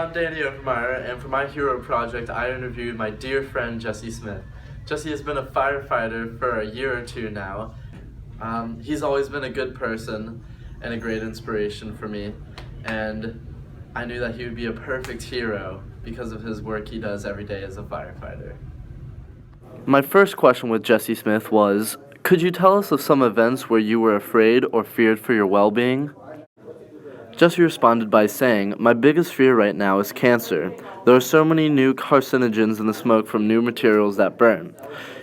I'm Danny Overmeyer, and for my hero project, I interviewed my dear friend Jesse Smith. Jesse has been a firefighter for a year or two now. He's always been a good person and a great inspiration for me, and I knew that he would be a perfect hero because of his work he does every day as a firefighter. My first question with Jesse Smith was, could you tell us of some events where you were afraid or feared for your well-being? Jesse responded by saying, "My biggest fear right now is cancer. There are so many new carcinogens in the smoke from new materials that burn."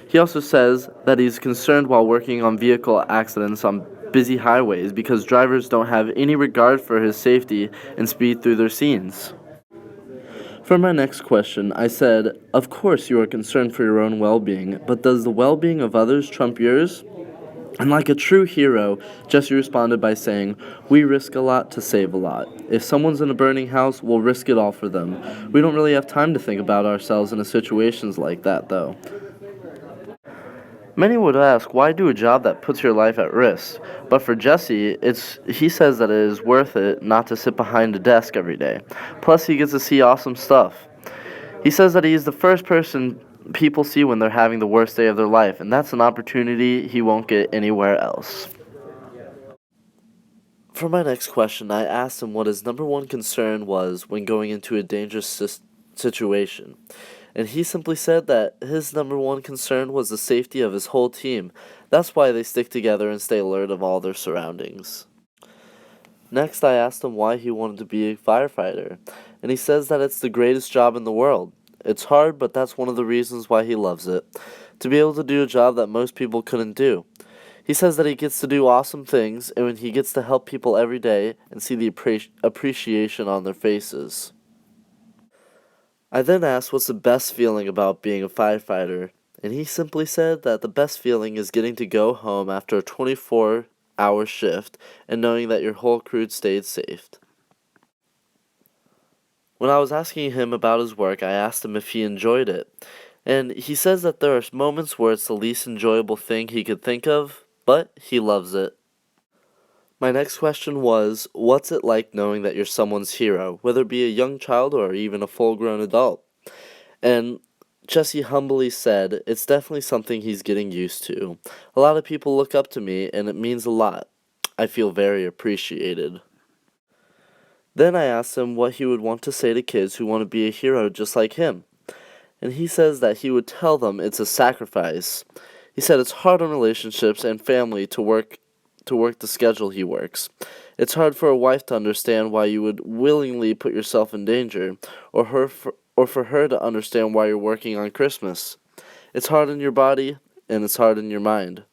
He also says that he's concerned while working on vehicle accidents on busy highways because drivers don't have any regard for his safety and speed through their scenes. For my next question, I said, "Of course you are concerned for your own well-being, but does the well-being of others trump yours?" And like a true hero, Jesse responded by saying, "We risk a lot to save a lot. If someone's in a burning house, we'll risk it all for them. We don't really have time to think about ourselves in a situations like that, though." Many would ask, why do a job that puts your life at risk? But for Jesse, he says that it is worth it not to sit behind a desk every day. Plus, he gets to see awesome stuff. He says that he is the first person people see when they're having the worst day of their life, and that's an opportunity he won't get anywhere else. For my next question, I asked him what his number one concern was when going into a dangerous situation. And he simply said that his number one concern was the safety of his whole team. That's why they stick together and stay alert of all their surroundings. Next, I asked him why he wanted to be a firefighter, and he says that it's the greatest job in the world. It's hard, but that's one of the reasons why he loves it. To be able to do a job that most people couldn't do. He says that he gets to do awesome things, and when he gets to help people every day and see the appreciation on their faces. I then asked what's the best feeling about being a firefighter, and he simply said that the best feeling is getting to go home after a 24-hour shift and knowing that your whole crew stayed safe. When I was asking him about his work, I asked him if he enjoyed it, and he says that there are moments where it's the least enjoyable thing he could think of, but he loves it. My next question was, what's it like knowing that you're someone's hero, whether it be a young child or even a full-grown adult? And Jesse humbly said, it's definitely something he's getting used to. A lot of people look up to me, and it means a lot. I feel very appreciated. Then I asked him what he would want to say to kids who want to be a hero just like him. And he says that he would tell them it's a sacrifice. He said it's hard on relationships and family to work the schedule he works. It's hard for a wife to understand why you would willingly put yourself in danger, or for her to understand why you're working on Christmas. It's hard in your body, and it's hard in your mind.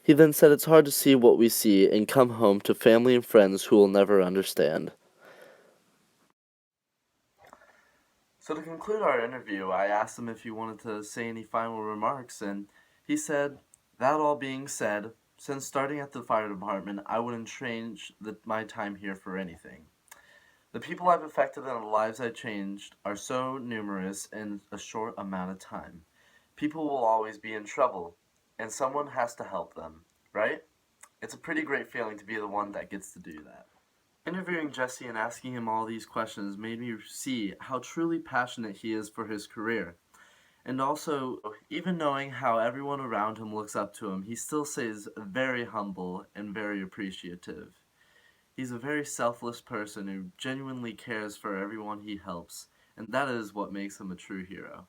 He then said it's hard to see what we see and come home to family and friends who will never understand. So to conclude our interview, I asked him if he wanted to say any final remarks, and he said, "That all being said, since starting at the fire department, I wouldn't change my time here for anything. The people I've affected and the lives I've changed are so numerous in a short amount of time. People will always be in trouble, and someone has to help them, right? It's a pretty great feeling to be the one that gets to do that." Interviewing Jesse and asking him all these questions made me see how truly passionate he is for his career. And also, even knowing how everyone around him looks up to him, he still stays very humble and very appreciative. He's a very selfless person who genuinely cares for everyone he helps, and that is what makes him a true hero.